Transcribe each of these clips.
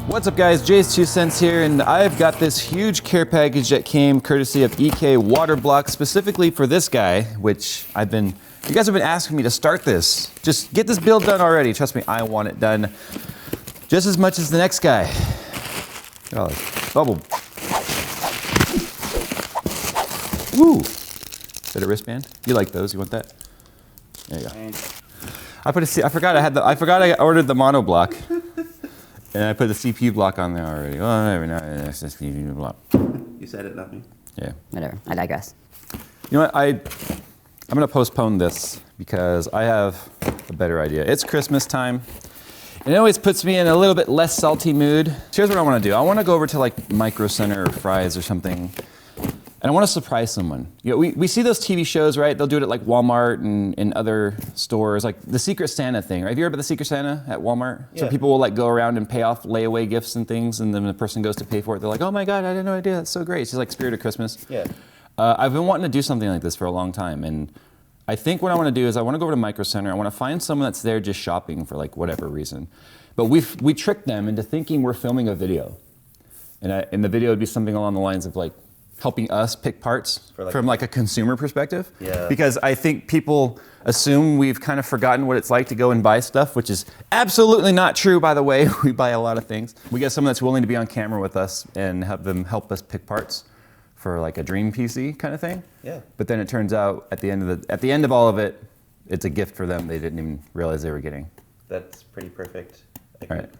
What's up guys, JayzTwoCents here, and I've got this huge care package that came courtesy of EK Water Block specifically for this guy, which you guys have been asking me to start this. Just get this build done already. Trust me, I want it done just as much as the next guy. Oh, bubble. Woo! Is that a wristband? You like those? You want that? There you go. I forgot I ordered the mono block. And I put the CPU block on there already. Oh, no, it's the CPU block. You said it, not me. Yeah. Whatever, I digress. You know what, I'm gonna postpone this because I have a better idea. It's Christmas time, and it always puts me in a little bit less salty mood. So here's what I wanna do. I wanna go over to like Micro Center or Fry's or something, and I wanna surprise someone. You know, we see those TV shows, right? They'll do it at like Walmart and other stores, like the Secret Santa thing, right? Have you heard about the Secret Santa at Walmart? Yeah. So people will like go around and pay off layaway gifts and things, and then when the person goes to pay for it, they're like, oh my God, I had no idea, that's so great. It's just like Spirit of Christmas. Yeah. I've been wanting to do something like this for a long time, and I think what I wanna do is I wanna go over to Micro Center, I wanna find someone that's there just shopping for like whatever reason. But we tricked them into thinking we're filming a video. And the video would be something along the lines of like, helping us pick parts from like a consumer perspective. Yeah. Because I think people assume we've kind of forgotten what it's like to go and buy stuff, which is absolutely not true, by the way. We buy a lot of things. We get someone that's willing to be on camera with us and have them help us pick parts for like a dream PC kind of thing. Yeah. But then it turns out at the end of all of it, it's a gift for them they didn't even realize they were getting. That's pretty perfect. All right.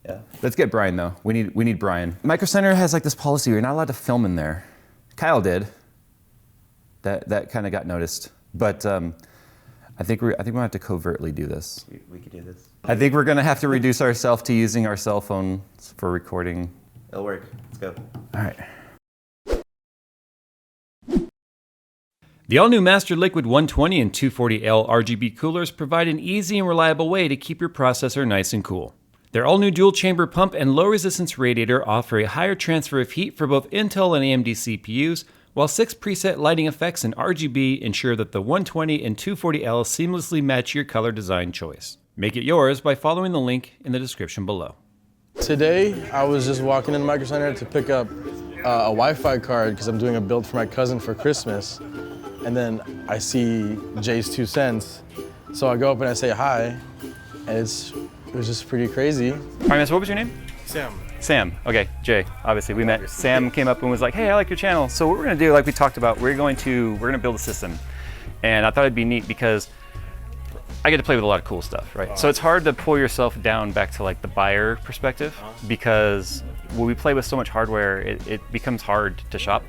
Yeah. Let's get Brian though. We need Brian. Micro Center has like this policy where you're not allowed to film in there. Kyle did. That kind of got noticed. But I think we're gonna have to covertly do this. We could do this. I think we're gonna have to reduce ourselves to using our cell phones for recording. It'll work. Let's go. All right. The all-new Master Liquid 120 and 240L RGB coolers provide an easy and reliable way to keep your processor nice and cool. Their all-new dual-chamber pump and low-resistance radiator offer a higher transfer of heat for both Intel and AMD CPUs, while 6 preset lighting effects and RGB ensure that the 120 and 240L seamlessly match your color design choice. Make it yours by following the link in the description below. Today, I was just walking in Micro Center to pick up a Wi-Fi card because I'm doing a build for my cousin for Christmas. And then I see JayzTwoCents, so I go up and I say hi, and it was just pretty crazy. All right, man, so what was your name? Sam. Sam, okay, Jay, obviously we met. Sam came up and was like, hey, I like your channel. So what we're gonna do, like we talked about, we're gonna build a system. And I thought it'd be neat because I get to play with a lot of cool stuff, right? So it's hard to pull yourself down back to like the buyer perspective because when we play with so much hardware, it becomes hard to shop.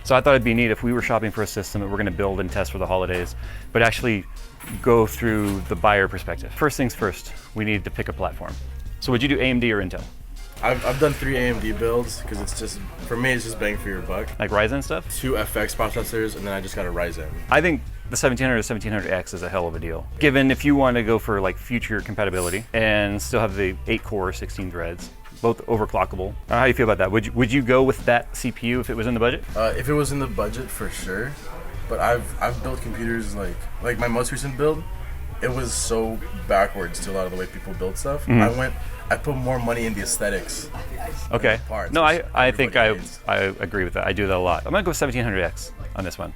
So I thought it'd be neat if we were shopping for a system that we're gonna build and test for the holidays, but actually go through the buyer perspective. First things first, we need to pick a platform. So would you do AMD or Intel? I've done 3 AMD builds because it's just, for me, it's just bang for your buck. Like Ryzen stuff? 2 FX processors, and then I just got a Ryzen. I think the 1700 or 1700X is a hell of a deal. Given if you want to go for like future compatibility and still have the 8-core, 16 threads, both overclockable. How do you feel about that? Would you go with that CPU if it was in the budget? If it was in the budget, for sure. But I've built computers like my most recent build, it was so backwards to a lot of the way people build stuff. Mm-hmm. I put more money in the aesthetics. Okay. Parts, no, I think I agree with that. I do that a lot. I'm gonna go 1700X on this one.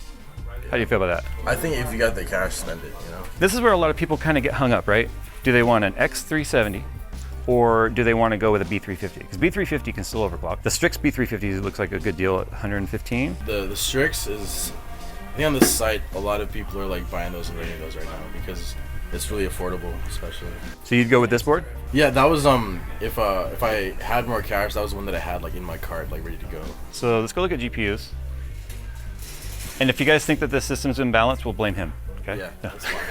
How do you feel about that? I think if you got the cash, spend it, you know? This is where a lot of people kind of get hung up, right? Do they want an X370 or do they want to go with a B350? Because B350 can still overclock. The Strix B350 looks like a good deal at 115. The Strix is, I think on this site, a lot of people are like buying those and rating those right now because it's really affordable, especially. So you'd go with this board? Yeah, that was if I had more cash, that was the one that I had like in my cart, like ready to go. So let's go look at GPUs. And if you guys think that this system's imbalanced, we'll blame him. Okay? Yeah, that's fine.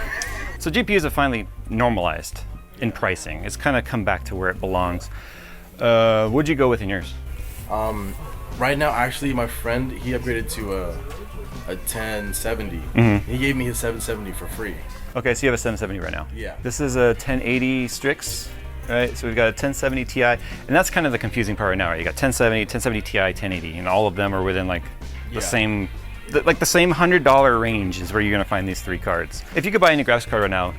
So GPUs have finally normalized in pricing. It's kind of come back to where it belongs. What'd you go with in yours? Right now, actually, my friend, he upgraded to a 1070. Mm-hmm. He gave me his 770 for free. Okay, so you have a 770 right now. Yeah. This is a 1080 Strix, right? So we've got a 1070 Ti, and that's kind of the confusing part right now, right? You got 1070, 1070 Ti, 1080, and all of them are within like the same, like the same $100 range is where you're gonna find these 3 cards. If you could buy any graphics card right now,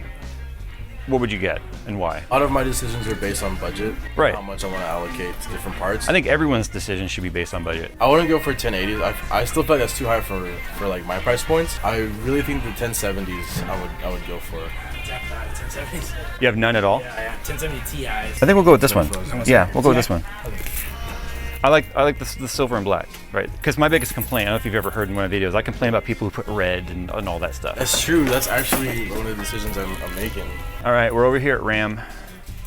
what would you get and why? A lot of my decisions are based on budget. Right. How much I want to allocate to different parts. I think everyone's decision should be based on budget. I wouldn't go for 1080s. I still feel like that's too high for like my price points. I really think the 1070s I would go for. 1070s. You have none at all? Yeah, I have 1070 Ti's. I think we'll go with this one. Yeah, we'll go with this one. Okay. I like the silver and black, right? Because my biggest complaint, I don't know if you've ever heard in one of my videos, I complain about people who put red and all that stuff. That's true. That's actually one of the decisions I'm making. All right, we're over here at RAM,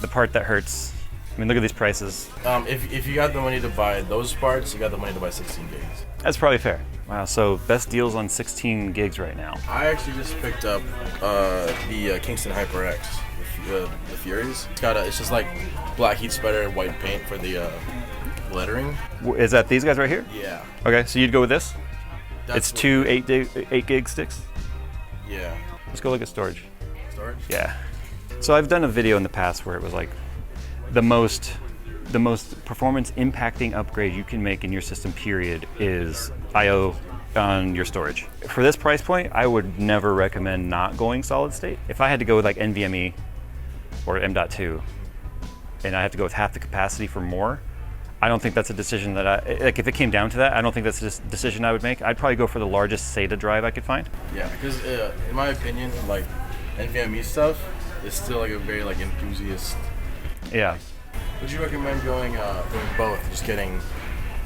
the part that hurts. I mean, look at these prices. If you got the money to buy those parts, you got the money to buy 16 gigs. That's probably fair. Wow, so best deals on 16 gigs right now. I actually just picked up the Kingston HyperX, the Furies. It's just like black heat spreader and white paint for the lettering. Is that these guys right here? Yeah. Okay, so you'd go with this? That's It's two 8 gig sticks? Yeah. Let's go look at storage. Storage? Yeah. So I've done a video in the past where it was like the most performance impacting upgrade you can make in your system period is I/O on your storage. For this price point, I would never recommend not going solid state. If I had to go with like NVMe or M.2 and I have to go with half the capacity for more, I don't think that's a decision that like if it came down to that, I don't think that's a decision I would make. I'd probably go for the largest SATA drive I could find. Yeah, because in my opinion, like NVMe stuff is still like a very like enthusiast. Yeah. Would you recommend going both, just getting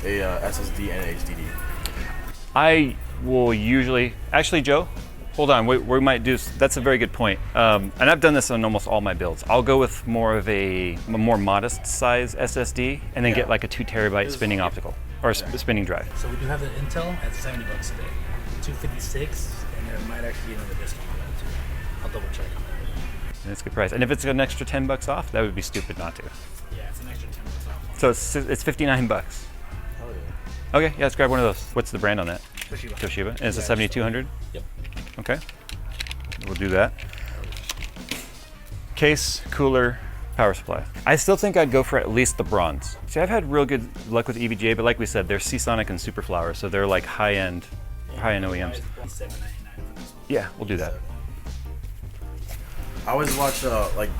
a SSD and an HDD? I will usually, actually Joe, hold on, we might do, that's a very good point. And I've done this on almost all my builds. I'll go with more of a more modest size SSD and then get like a 2 terabyte spinning optical or spinning drive. So we do have the Intel at $70 a day, 256, and there might actually be another discount on that too. I'll double check on that. And it's a good price. And if it's an extra $10 off, that would be stupid not to. Yeah, it's an extra $10 off. So it's $59. Oh yeah. Okay, yeah, let's grab one of those. What's the brand on that? Toshiba. Toshiba. And it's a 7200? Yep. Okay, we'll do that. Case, cooler, power supply. I still think I'd go for at least the bronze. See, I've had real good luck with EVGA, but like we said, they're Seasonic and Superflower, so they're like high-end OEMs. $799 for this one. Yeah, we'll do that. I always watch like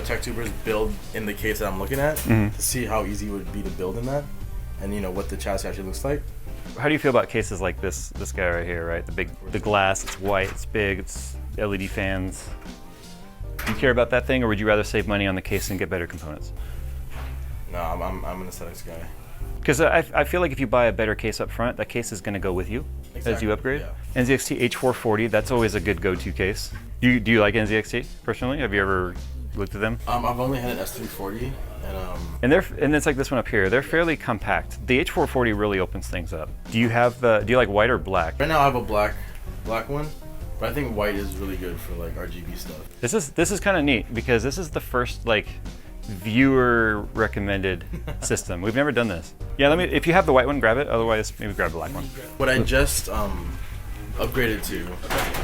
tech tubers build in the case that I'm looking at Mm-hmm. to see how easy it would be to build in that, and what the chassis actually looks like. How do you feel about cases like this guy right here, right? The glass, it's white, it's big, it's LED fans. Do you care about that thing, or would you rather save money on the case and get better components? No, I'm an aesthetics guy. Because I feel like if you buy a better case up front, that case is going to go with you as Exactly, you upgrade. yeah. NZXT H440, that's always a good go-to case. Do you like NZXT personally? Have you ever looked at them? I've only had an S340, and And it's like this one up here. They're fairly compact. The H440 really opens things up. Do you like white or black? right now I have a black one, but I think white is really good for like RGB stuff. This is kind of neat because this is the first like viewer recommended system. We've never done this. Yeah, if you have the white one, grab it. Otherwise, maybe grab the black one. What I just upgraded to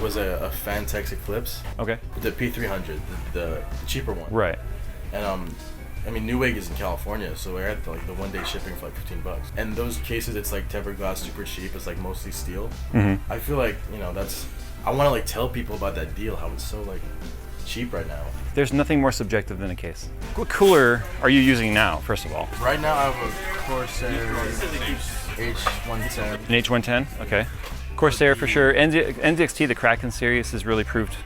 was a Fantex Eclipse. Okay. The P300, the cheaper one. Right. And I mean, Newegg is in California, so we're at the 1-day shipping for like $15. And those cases, it's like tempered glass, super cheap. It's like mostly steel. Mm-hmm. I feel like I want to like tell people about that deal, how it's so like cheap right now. There's nothing more subjective than a case. What cooler are you using now, first of all? Right now, I have a Corsair H110. An H110? Okay. Corsair for sure. NZXT, the Kraken series, has really proved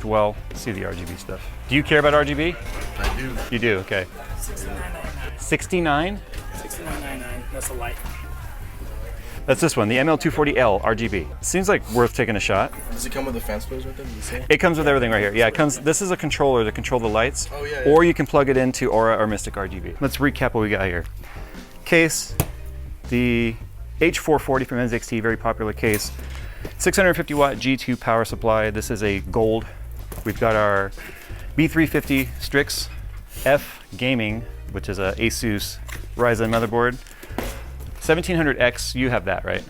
well. Let's see the RGB stuff. Do you care about RGB? I do. You do, okay. $69.99. 69? $69.99. That's a light. That's this one, the ML240L RGB. Seems like worth taking a shot. Does it come with the fan splitters with it? Did you say? It comes with everything right here. Yeah, it comes. This is a controller to control the lights. Oh, yeah, Or you can plug it into Aura or Mystic RGB. Let's recap what we got here. Case, the H440 from NZXT, very popular case. 650 watt G2 power supply. This is a gold. We've got our B350 Strix F Gaming, which is a Asus Ryzen motherboard. 1700X, you have that, right?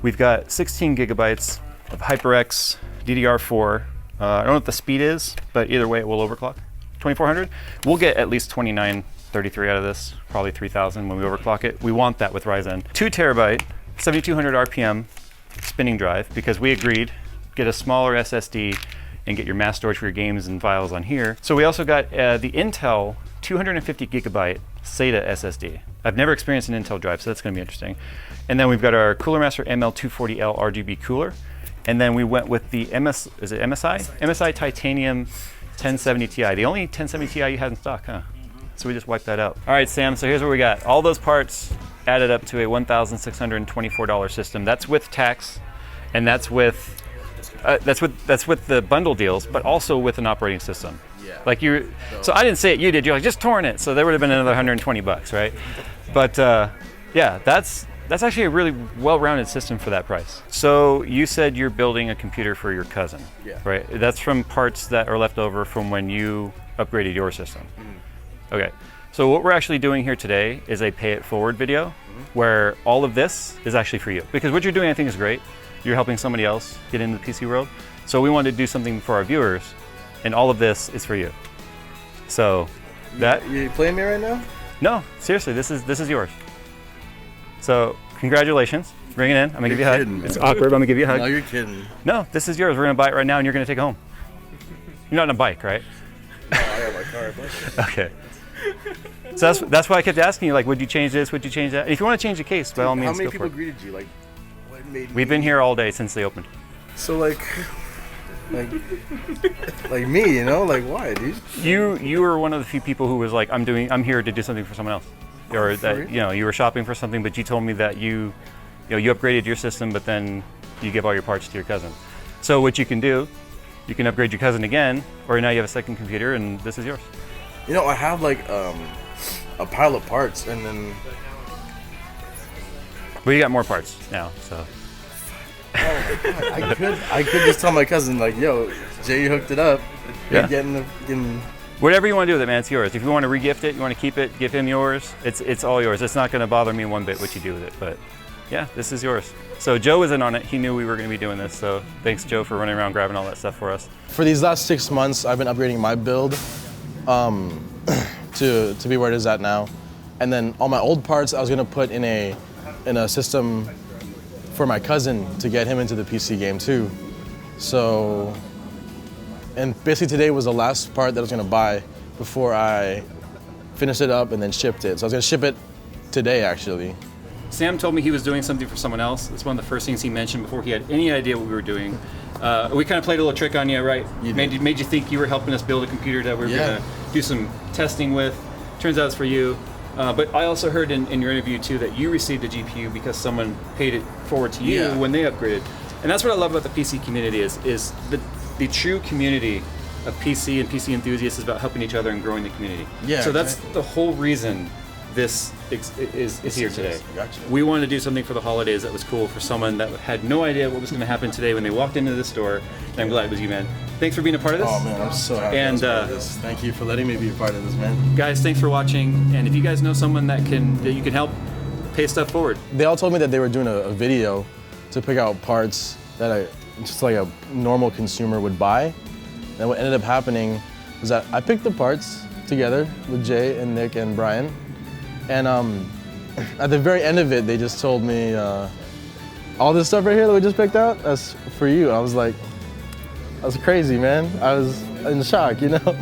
We've got 16 gigabytes of HyperX DDR4. I don't know what the speed is, but either way it will overclock. 2400. We'll get at least 2933 out of this, probably 3000 when we overclock it. We want that with Ryzen. 2 terabyte, 7200 RPM spinning drive, because we agreed, get a smaller SSD, and get your mass storage for your games and files on here. So we also got the Intel 250 gigabyte SATA SSD. I've never experienced an Intel drive, so that's going to be interesting. And then we've got our Cooler Master ML240L RGB cooler. And then we went with the MSI Titanium 1070 Ti. The only 1070 Ti you had in stock, huh? So we just wiped that out. All right, Sam, so here's what we got. All those parts added up to a $1,624 system. That's with tax, and that's with the bundle deals, but also with an operating system. Yeah. Like so I didn't say it, you did. You're like, just torrent it. So there would have been another 120 bucks, right? But yeah, that's actually a really well-rounded system for that price. So you said you're building a computer for your cousin, right? That's from parts that are left over from when you upgraded your system. Okay, so what we're actually doing here today is a pay it forward video where all of this is actually for you. Because what you're doing I think is great. You're helping somebody else get into the PC world. So we wanted to do something for our viewers, and all of this is for you. So that... You playing me right now? No, seriously, this is yours. So congratulations, bring it in. I'm gonna give you a hug. Kidding, It's awkward, but I'm gonna give you a hug. No, you're kidding. No, this is yours. We're gonna buy it right now, and you're gonna take it home. You're not on a bike, right? No, I got my car. Okay. So that's why I kept asking you, like, would you change this? Would you change that? And if you want to change the case, by all means, How many go people for it. greeted you? Like, what made We've been here all day since they opened. So like me, you know? Like, why, dude? You were one of the few people who was like, I'm here to do something for someone else, or that you were shopping for something, but you told me that you upgraded your system, but then you give all your parts to your cousin. So what you can do, you can upgrade your cousin again, or now you have a second computer, and this is yours. You know, I have like a pile of parts, and then Well, you got more parts now, so. I could just tell my cousin, like, yo, Jay hooked it up. Yeah. Getting Whatever you want to do with it, man, it's yours. If you want to re-gift it, you want to keep it, give him yours, it's all yours. It's not going to bother me one bit what you do with it, but yeah, this is yours. So Joe was in on it. He knew we were going to be doing this, so thanks, Joe, for running around grabbing all that stuff for us. For these last 6 months, I've been upgrading my build to be where it is at now. And then all my old parts I was going to put in a system for my cousin to get him into the PC game too. So, and basically today was the last part that I was gonna buy before I finished it up and then shipped it. So I was gonna ship it today actually. Sam told me he was doing something for someone else. It's one of the first things he mentioned before he had any idea what we were doing. We kind of played a little trick on you, right? Made you think you were helping us build a computer that we were gonna do some testing with. Turns out it's for you. But I also heard in your interview too that you received a GPU because someone paid it forward to you when they upgraded. And that's what I love about the PC community is the true community of PC and PC enthusiasts is about helping each other and growing the community. Yeah. So that's the whole reason this is here today. Gotcha. We wanted to do something for the holidays that was cool for someone that had no idea what was going to happen today when they walked into the store. And I'm glad it was you, man. Thanks for being a part of this. Oh man, I'm so happy. And part of this. Thank you for letting me be a part of this, man. Guys, thanks for watching. And if you guys know someone that you can help pay stuff forward. They all told me that they were doing a video to pick out parts that just like a normal consumer would buy. And what ended up happening was that I picked the parts together with Jay and Nick and Brian. And at the very end of it, they just told me, all this stuff right here that we just picked out, that's for you. I was like, that's crazy, man. I was in shock, you know?